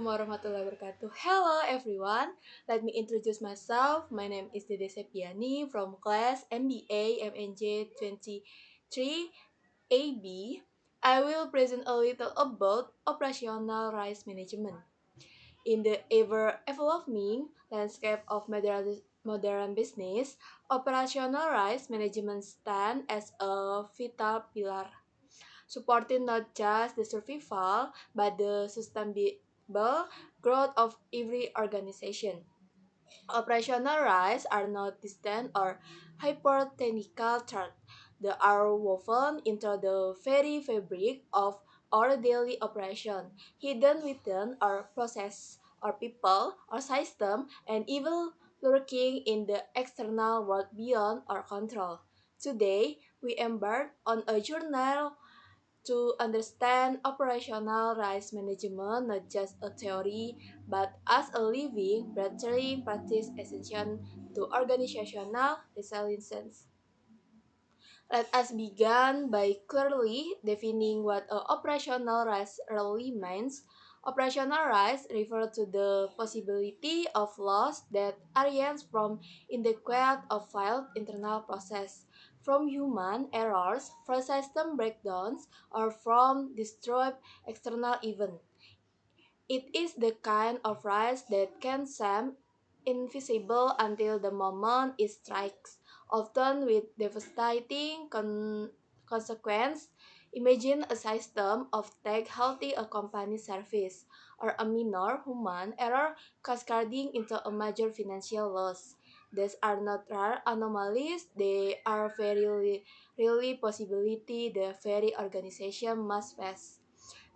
Assalamualaikum warahmatullahi wabarakatuh. Hello everyone. Let me introduce myself. My name is Dede Yani from class MBI MNJ 23 AB. I will present a little about operational risk management. In the ever-evolving landscape of modern business, operational risk management stands as a vital pillar supporting not just the survival but the sustainable growth of every organization. Operational risks are not distant or hypothetical threats. They are woven into the very fabric of our daily operation, hidden within our process, our people, our system, and even lurking in the external world beyond our control. Today, we embark on a journey to understand operational risk management not just a theory but as a living, breathing practice essential to organizational resilience. Let us begin by clearly defining what a operational risk really means. Operational risk refers to the possibility of loss that arises from inadequate or failed internal process, from human errors, from system breakdowns, or from destroyed external events. It is the kind of risk that can seem invisible until the moment it strikes, often with devastating consequences. Imagine a system of tech healthy a company service, or a minor human error cascading into a major financial loss. These are not rare anomalies, they are very really possibility the very organization must face.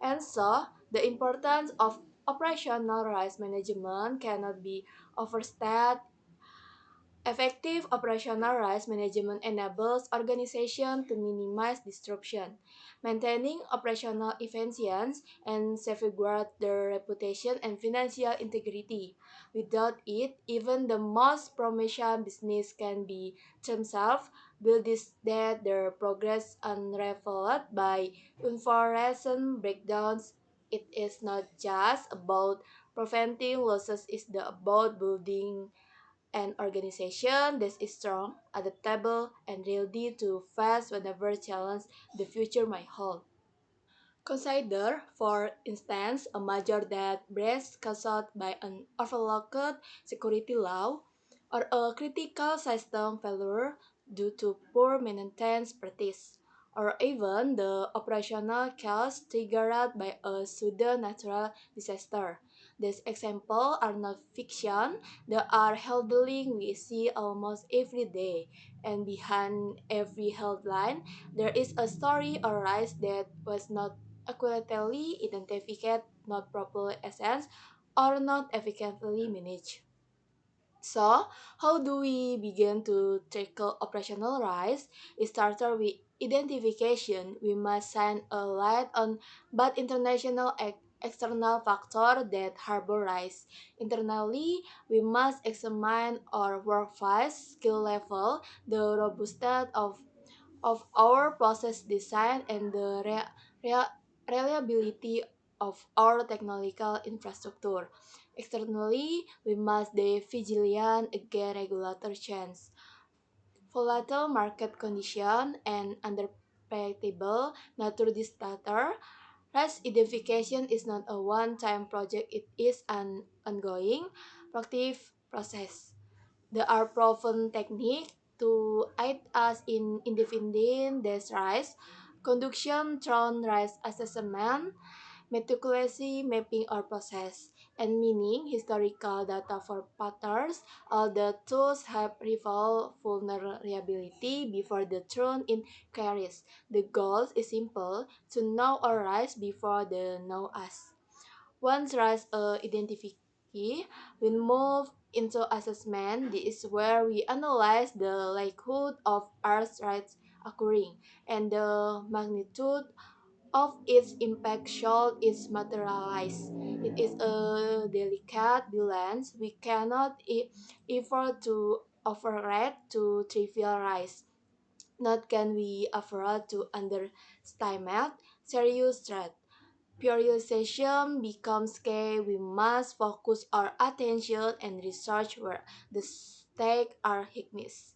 And so, the importance of operational risk management cannot be overstated. Effective operational risk management enables organizations to minimize disruption, maintaining operational efficiency and safeguard their reputation and financial integrity. Without it, even the most promising business can be themselves built that their progress unraveled by unforeseen breakdowns. It is not just about preventing losses, it's about building an organization that is strong, adaptable, and ready to face whatever challenge the future might hold. Consider, for instance, a major debt breach caused by an overlooked security law or a critical system failure due to poor maintenance practice, or even the operational chaos triggered by a sudden natural disaster. These examples are not fiction, they are headlines we see almost every day, and behind every headline, there is a story or risk that was not accurately identified, not properly assessed, or not efficiently managed. So, how do we begin to tackle operational risk? It starts with identification. We must shine a light on both international and external factors that harbor risk. Internally, we must examine our workforce skill level, the robustness of our process design, and the rea- reliability of our technological infrastructure. Externally, we must be vigilant against regulatory change, volatile market conditions, and unpredictable natural disaster. Risk identification is not a one-time project, it is an ongoing, proactive process. There are proven techniques to aid us in identifying these risks. Conduction through risk assessment, meticulously mapping our process, and meaning historical data for patterns. All the tools help reveal vulnerability before the thrown in queries. The goal is simple: to know our risk before they know us. Once risk identified, we move into assessment. This is where we analyze the likelihood of Earth's rights occurring and the magnitude of its impact should it materialize. It is a delicate balance. We cannot afford to overrate to trivialize. Nor can we afford to underestimate serious threat. Prioritization becomes key. We must focus our attention and research where the stakes are highest.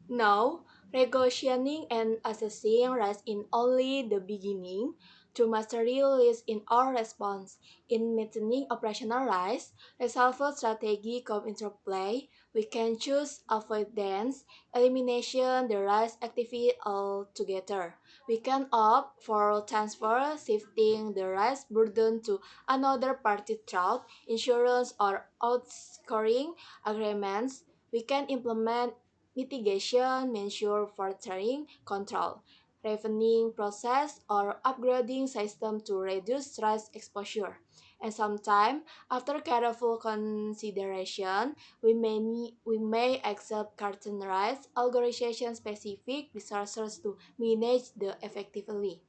Now, negotiating and assessing rest in only the beginning. To mastery lies in our response. In maintaining operational rise, resolve strategy come into play. We can choose avoidance, elimination, the rise activity altogether. We can opt for transfer, shifting the rise burden to another party through insurance or outscoring agreements. We can implement mitigation measure for tariff control, refining process, or upgrading system to reduce stress exposure. And sometimes, after careful consideration, we may accept cartoonized organization-specific resources to manage the effectively.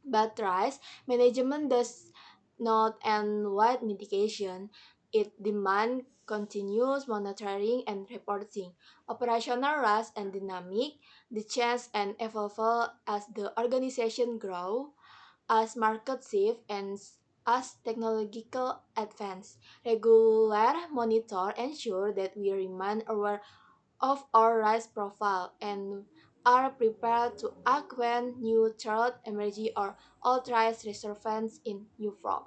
But risk management does not end with mitigation. It demands continuous monitoring and reporting. Operational risk and dynamic, the change and evolve as the organization grow, as market shift, and as technological advance. Regular monitor ensure that we remain aware of our risk profile and are prepared to act when new threats emerge or authorize resurgence in new form.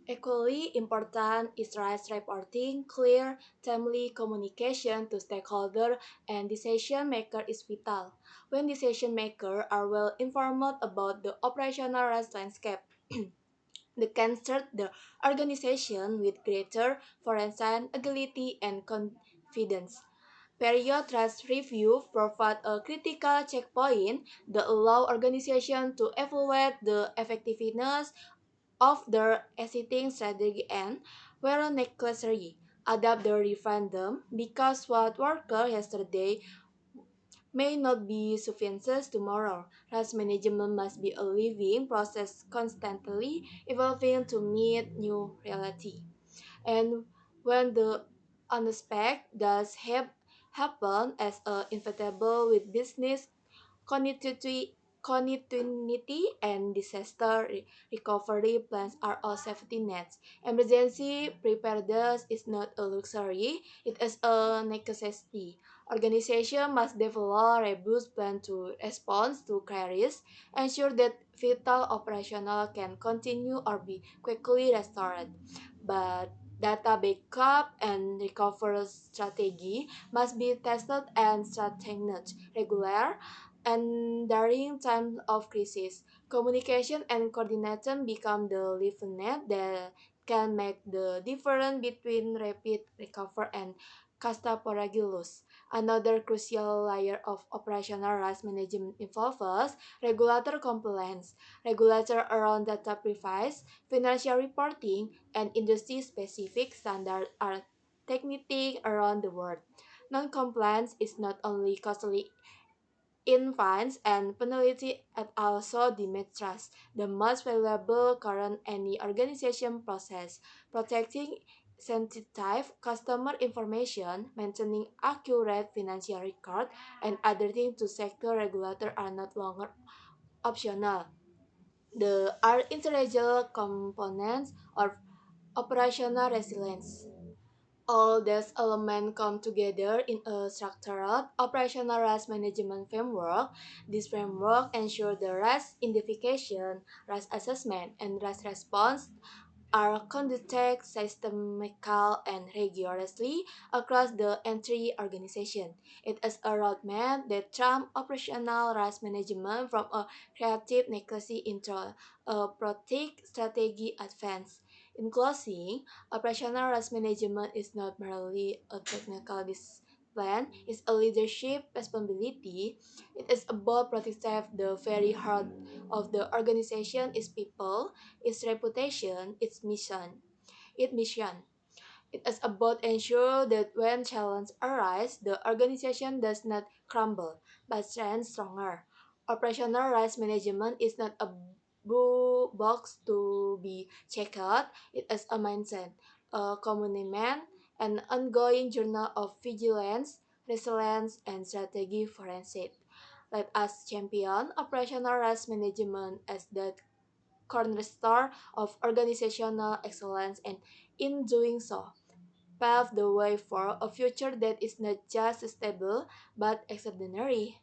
Equally important is risk reporting. Clear, timely communication to stakeholder and decision maker is vital. When decision makers are well informed about the operational risk landscape, they can start the organization with greater forensic agility and confidence. Period trust review provide a critical checkpoint that allow organization to evaluate the effectiveness of their existing strategy and, where necessary, adapt the referendum because what worked yesterday may not be sufficient tomorrow. Risk management must be a living process constantly evolving to meet new reality. And when the unexpected does happen as inevitable with business continuity and disaster recovery plans are all safety nets. Emergency preparedness is not a luxury, it is a necessity. Organization must develop robust plan to respond to crises, ensure that vital operational can continue or be quickly restored. But data backup and recovery strategy must be tested and strengthened regular and during times of crisis. Communication and coordination become the lifeline that can make the difference between rapid recovery and catastrophic. Another crucial layer of operational risk management involves regulator compliance. Regulator around data privacy, financial reporting, and industry-specific standards are techniques around the world. Non-compliance is not only costly in fines and penalty and also damage trust, the most valuable current any organization process, protecting sensitive customer information, maintaining accurate financial record, and adhering to sector regulator are not longer optional. They are integral components of operational resilience. All these elements come together in a structured operational risk management framework. This framework ensures the risk identification, risk assessment, and risk response are conducted systematically and rigorously across the entire organization. It is a roadmap that trumps operational risk management from a creative necessity into a practical strategy advance. In closing, operational risk management is not merely a technical discipline, it's a leadership responsibility. It is about protecting the very heart of the organization, its people, its reputation, its mission. It is about ensure that when challenges arise, the organization does not crumble, but stands stronger. Operational risk management is not a blue box to be checked out. It is a mindset, a commitment, an ongoing journey of vigilance, resilience, and strategy forensic. Let us champion operational risk management as that cornerstone of organizational excellence, and in doing so, pave the way for a future that is not just stable but extraordinary.